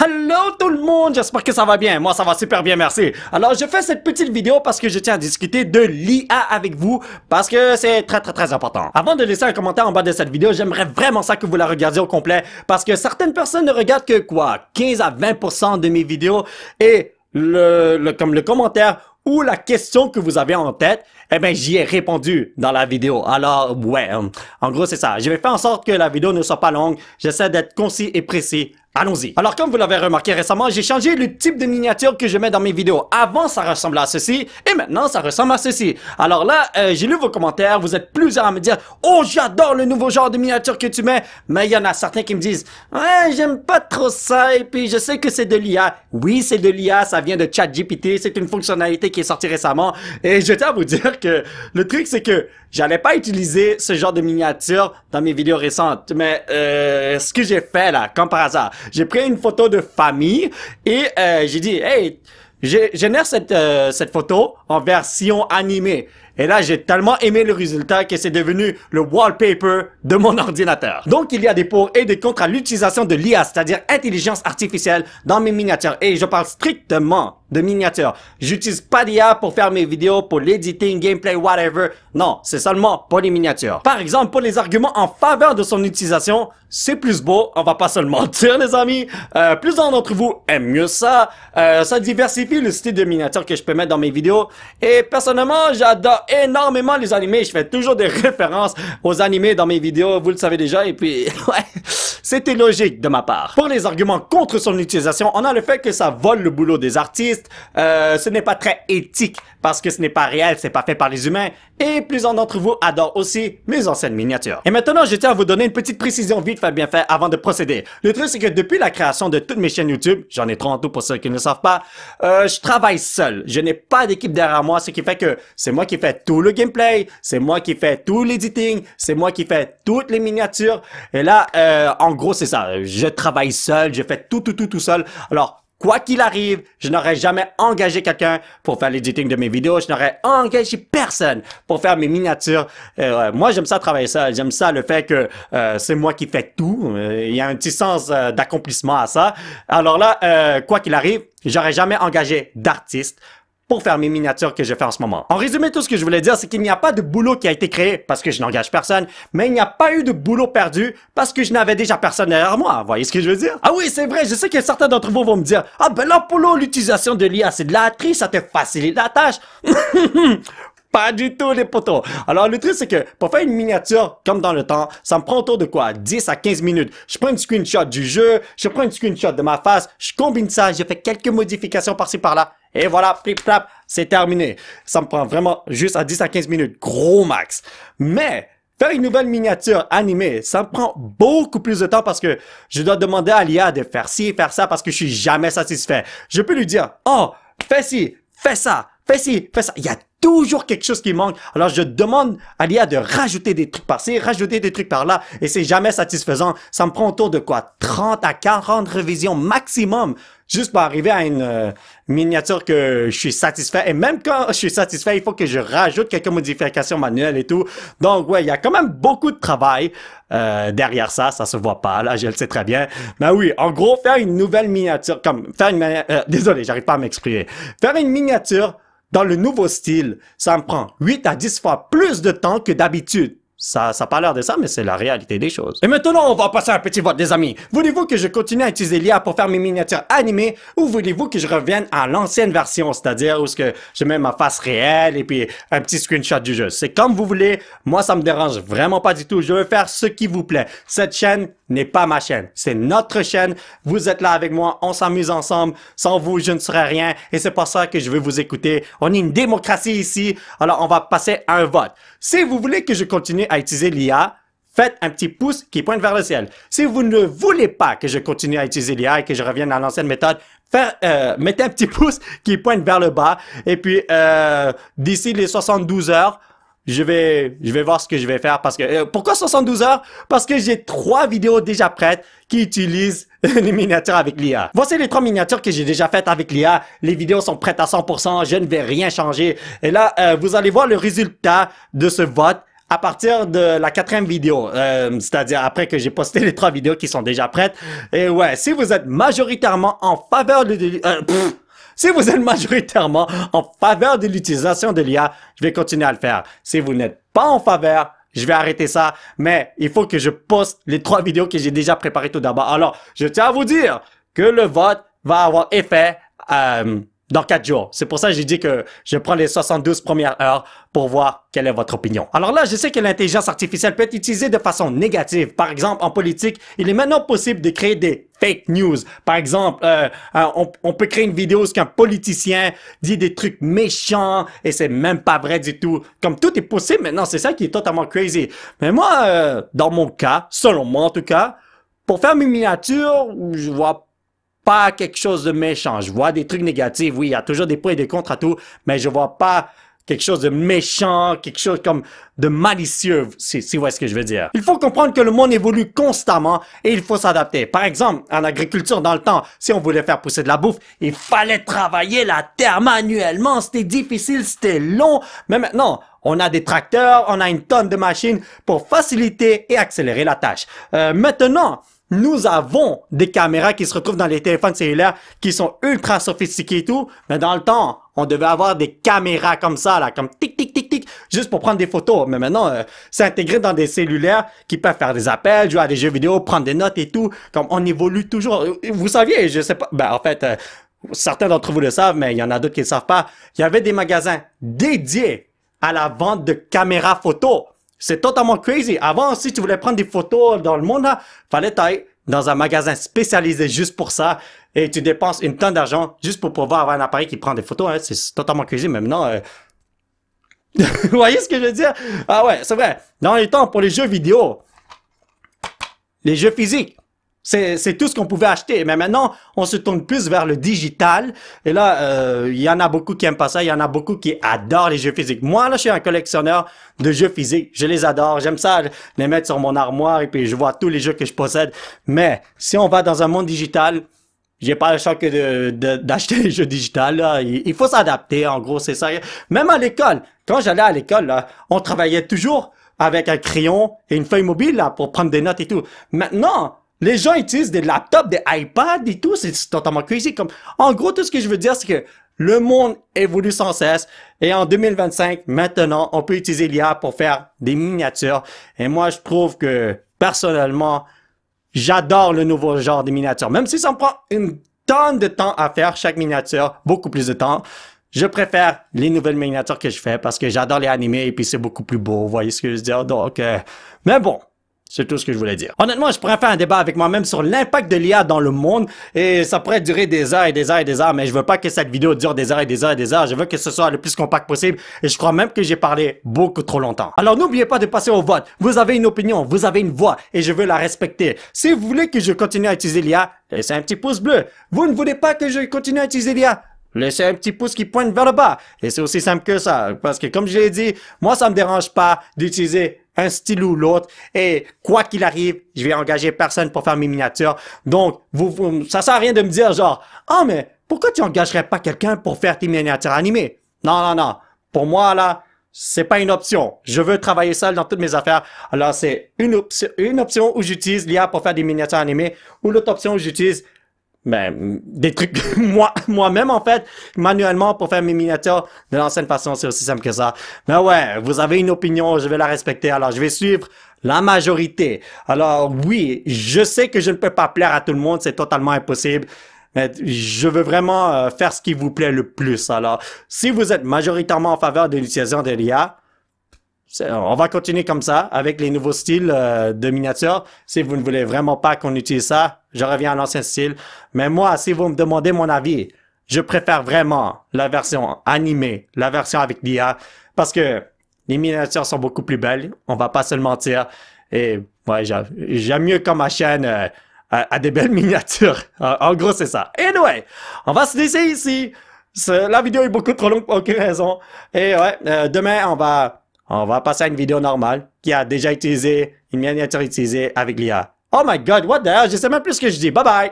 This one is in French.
Hello tout le monde, j'espère que ça va bien. Moi ça va super bien, merci. Alors je fais cette petite vidéo parce que je tiens à discuter de l'IA avec vous parce que c'est très important. Avant de laisser un commentaire en bas de cette vidéo, j'aimerais vraiment ça que vous la regardiez au complet parce que certaines personnes ne regardent que quoi, 15 à 20% de mes vidéos et comme le commentaire ou la question que vous avez en tête, eh ben j'y ai répondu dans la vidéo. Alors ouais, en gros c'est ça. Je vais faire en sorte que la vidéo ne soit pas longue. J'essaie d'être concis et précis. Allons-y. Alors comme vous l'avez remarqué récemment, j'ai changé le type de miniature que je mets dans mes vidéos. Avant ça ressemblait à ceci et maintenant ça ressemble à ceci. Alors là, j'ai lu vos commentaires, vous êtes plusieurs à me dire « Oh j'adore le nouveau genre de miniature que tu mets », mais il y en a certains qui me disent « Ouais j'aime pas trop ça et puis je sais que c'est de l'IA ». Oui c'est de l'IA, ça vient de ChatGPT, c'est une fonctionnalité qui est sortie récemment et je tiens à vous dire que le truc c'est que j'allais pas utiliser ce genre de miniature dans mes vidéos récentes, mais ce que j'ai fait là, comme par hasard, j'ai pris une photo de famille et j'ai dit, hey, génère cette photo en version animée. Et là, j'ai tellement aimé le résultat que c'est devenu le wallpaper de mon ordinateur. Donc, il y a des pour et des contre à l'utilisation de l'IA, c'est-à-dire intelligence artificielle, dans mes miniatures. Et je parle strictement de miniatures. J'utilise pas d'IA pour faire mes vidéos, pour l'editing, gameplay, whatever. Non, c'est seulement pour les miniatures. Par exemple, pour les arguments en faveur de son utilisation, c'est plus beau, on va pas se le mentir les amis. Plusieurs d'entre vous aiment mieux ça. Ça diversifie le style de miniature que je peux mettre dans mes vidéos. Et personnellement, j'adore énormément les animés. Je fais toujours des références aux animés dans mes vidéos, vous le savez déjà. Et puis, ouais, c'était logique de ma part. Pour les arguments contre son utilisation, on a le fait que ça vole le boulot des artistes. Ce n'est pas très éthique parce que ce n'est pas réel, c'est pas fait par les humains. Et plusieurs d'entre vous adorent aussi mes anciennes miniatures. Et maintenant, je tiens à vous donner une petite précision vite fait bien fait avant de procéder. Le truc, c'est que depuis la création de toutes mes chaînes YouTube, j'en ai 30 pour ceux qui ne le savent pas, je travaille seul. Je n'ai pas d'équipe derrière moi, ce qui fait que c'est moi qui fais tout le gameplay, c'est moi qui fais tout l'editing, c'est moi qui fais toutes les miniatures. Et là, en gros, c'est ça. Je travaille seul, je fais tout seul. Alors, quoi qu'il arrive, je n'aurais jamais engagé quelqu'un pour faire l'editing de mes vidéos. Je n'aurais engagé personne pour faire mes miniatures. Moi, j'aime ça travailler seul. J'aime ça le fait que c'est moi qui fais tout. Il y a un petit sens d'accomplissement à ça. Alors là, quoi qu'il arrive, j'aurais jamais engagé d'artiste pour faire mes miniatures que je fais en ce moment. En résumé, tout ce que je voulais dire, c'est qu'il n'y a pas de boulot qui a été créé parce que je n'engage personne, mais il n'y a pas eu de boulot perdu parce que je n'avais déjà personne derrière moi. Vous voyez ce que je veux dire? Ah oui, c'est vrai, je sais que certains d'entre vous vont me dire « Ah ben là, Polo, l'utilisation de l'IA, c'est de la triche, ça te facilite la tâche. » Pas du tout, les potos. Alors, le truc, c'est que pour faire une miniature, comme dans le temps, ça me prend autour de quoi? 10 à 15 minutes. Je prends une screenshot du jeu, je prends une screenshot de ma face, je combine ça, je fais quelques modifications par-ci par-là. Et voilà, plip-plap, c'est terminé. Ça me prend vraiment juste à 10 à 15 minutes. Gros max. Mais, faire une nouvelle miniature animée, ça me prend beaucoup plus de temps parce que je dois demander à l'IA de faire ci, faire ça parce que je suis jamais satisfait. Je peux lui dire, oh, fais ci, fais ça, fais ci, fais ça. Il y a toujours quelque chose qui manque. Alors, je demande à l'IA de rajouter des trucs par-ci, rajouter des trucs par-là, et c'est jamais satisfaisant. Ça me prend autour de quoi? 30 à 40 révisions maximum, juste pour arriver à une miniature que je suis satisfait. Et même quand je suis satisfait, il faut que je rajoute quelques modifications manuelles et tout. Donc, ouais, il y a quand même beaucoup de travail derrière ça. Ça se voit pas, là, je le sais très bien. Mais oui, en gros, faire une nouvelle miniature, comme faire une... désolé, j'arrive pas à m'exprimer. Faire une miniature dans le nouveau style, ça me prend 8 à 10 fois plus de temps que d'habitude. Ça n'a pas l'air de ça, mais c'est la réalité des choses. Et maintenant, on va passer à un petit vote, les amis. Voulez-vous que je continue à utiliser l'IA pour faire mes miniatures animées ou voulez-vous que je revienne à l'ancienne version, c'est-à-dire où je mets ma face réelle et puis un petit screenshot du jeu? C'est comme vous voulez. Moi, ça me dérange vraiment pas du tout. Je veux faire ce qui vous plaît. Cette chaîne n'est pas ma chaîne. C'est notre chaîne. Vous êtes là avec moi. On s'amuse ensemble. Sans vous, je ne serais rien. Et c'est pour ça que je veux vous écouter. On est une démocratie ici. Alors, on va passer à un vote. Si vous voulez que je continue à utiliser l'IA, faites un petit pouce qui pointe vers le ciel. Si vous ne voulez pas que je continue à utiliser l'IA et que je revienne à l'ancienne méthode, mettez un petit pouce qui pointe vers le bas. Et puis, d'ici les 72 heures, je vais voir ce que je vais faire parce que... pourquoi 72 heures? Parce que j'ai 3 vidéos déjà prêtes qui utilisent les miniatures avec l'IA. Voici les 3 miniatures que j'ai déjà faites avec l'IA. Les vidéos sont prêtes à 100%. Je ne vais rien changer. Et là, vous allez voir le résultat de ce vote à partir de la 4e vidéo, c'est-à-dire après que j'ai posté les 3 vidéos qui sont déjà prêtes. Et ouais, si vous êtes majoritairement en faveur si vous êtes majoritairement en faveur de l'utilisation de l'IA, je vais continuer à le faire. Si vous n'êtes pas en faveur, je vais arrêter ça, mais il faut que je poste les 3 vidéos que j'ai déjà préparées tout d'abord. Alors, je tiens à vous dire que le vote va avoir effet dans 4 jours. C'est pour ça que j'ai dit que je prends les 72 premières heures pour voir quelle est votre opinion. Alors là, je sais que l'intelligence artificielle peut être utilisée de façon négative. Par exemple, en politique, il est maintenant possible de créer des fake news. Par exemple, on peut créer une vidéo où un politicien dit des trucs méchants et c'est même pas vrai du tout. Comme tout est possible maintenant, c'est ça qui est totalement crazy. Mais moi, dans mon cas, selon moi en tout cas, pour faire mes miniatures, je vois pas quelque chose de méchant. Je vois des trucs négatifs. Oui, il y a toujours des pour et des contre à tout, mais je vois pas quelque chose de méchant, quelque chose comme de malicieux, si vous voyez ce que je veux dire. Il faut comprendre que le monde évolue constamment et il faut s'adapter. Par exemple, en agriculture, dans le temps, si on voulait faire pousser de la bouffe, il fallait travailler la terre manuellement. C'était difficile, c'était long. Mais maintenant, on a des tracteurs, on a une tonne de machines pour faciliter et accélérer la tâche. Maintenant, nous avons des caméras qui se retrouvent dans les téléphones cellulaires qui sont ultra sophistiqués et tout, mais dans le temps, on devait avoir des caméras comme ça, là, comme tic, tic, tic, tic, juste pour prendre des photos. Mais maintenant, c'est intégré dans des cellulaires qui peuvent faire des appels, jouer à des jeux vidéo, prendre des notes et tout. Comme on évolue toujours. Vous saviez, je sais pas, ben en fait, certains d'entre vous le savent, mais il y en a d'autres qui ne le savent pas. Il y avait des magasins dédiés à la vente de caméras photos. C'est totalement crazy. Avant, si tu voulais prendre des photos dans le monde, là, fallait aller dans un magasin spécialisé juste pour ça et tu dépenses une tonne d'argent juste pour pouvoir avoir un appareil qui prend des photos. Hein. C'est totalement crazy. Mais maintenant, vous voyez ce que je veux dire? Ah ouais, c'est vrai. Dans les temps, pour les jeux vidéo, les jeux physiques, c'est tout ce qu'on pouvait acheter. Mais maintenant, on se tourne plus vers le digital. Et là, il y en a beaucoup qui aiment pas ça. Il y en a beaucoup qui adorent les jeux physiques. Moi, là, je suis un collectionneur de jeux physiques. Je les adore. J'aime ça, les mettre sur mon armoire et puis je vois tous les jeux que je possède. Mais si on va dans un monde digital, j'ai pas le choix que d'acheter les jeux digitales. Là. Il faut s'adapter. En gros, c'est ça. Même à l'école. Quand j'allais à l'école, là, on travaillait toujours avec un crayon et une feuille mobile là pour prendre des notes et tout. Maintenant, les gens utilisent des laptops, des iPads et tout, c'est totalement crazy. Comme, en gros, tout ce que je veux dire, c'est que le monde évolue sans cesse. Et en 2025, maintenant, on peut utiliser l'IA pour faire des miniatures. Et moi, je trouve que, personnellement, j'adore le nouveau genre de miniatures. Même si ça me prend une tonne de temps à faire chaque miniature, beaucoup plus de temps, je préfère les nouvelles miniatures que je fais parce que j'adore les animer et puis c'est beaucoup plus beau. Vous voyez ce que je veux dire? Donc, mais bon. C'est tout ce que je voulais dire. Honnêtement, je pourrais faire un débat avec moi-même sur l'impact de l'IA dans le monde et ça pourrait durer des heures et des heures et des heures, mais je veux pas que cette vidéo dure des heures et des heures et des heures. Je veux que ce soit le plus compact possible et je crois même que j'ai parlé beaucoup trop longtemps. Alors n'oubliez pas de passer au vote. Vous avez une opinion, vous avez une voix et je veux la respecter. Si vous voulez que je continue à utiliser l'IA, laissez un petit pouce bleu. Vous ne voulez pas que je continue à utiliser l'IA? Laissez un petit pouce qui pointe vers le bas. Et c'est aussi simple que ça. Parce que comme je l'ai dit, moi ça me dérange pas d'utiliser un style ou l'autre. Et quoi qu'il arrive, je vais engager personne pour faire mes miniatures. Donc, ça sert à rien de me dire genre, ah mais pourquoi tu engagerais pas quelqu'un pour faire tes miniatures animées? Non, non, non. Pour moi là, c'est pas une option. Je veux travailler seul dans toutes mes affaires. Alors c'est une option où j'utilise l'IA pour faire des miniatures animées ou l'autre option où j'utilise des trucs moi-même en fait manuellement pour faire mes miniatures de l'ancienne façon. C'est aussi simple que ça. Mais ouais, vous avez une opinion, je vais la respecter. Alors je vais suivre la majorité. Alors oui, je sais que je ne peux pas plaire à tout le monde, c'est totalement impossible. Mais je veux vraiment faire ce qui vous plaît le plus. Alors si vous êtes majoritairement en faveur de l'utilisation de l'IA, on va continuer comme ça, avec les nouveaux styles de miniatures. Si vous ne voulez vraiment pas qu'on utilise ça, je reviens à l'ancien style. Mais moi, si vous me demandez mon avis, je préfère vraiment la version animée, la version avec l'IA, parce que les miniatures sont beaucoup plus belles, on va pas se le mentir. Et ouais, j'aime mieux quand ma chaîne a des belles miniatures. En gros, c'est ça. Anyway, on va se laisser ici. La vidéo est beaucoup trop longue pour aucune raison. Et ouais, demain, on va passer à une vidéo normale qui a déjà utilisé, une miniature utilisée avec l'IA. Oh my god, what the hell, je sais même plus ce que je dis. Bye bye!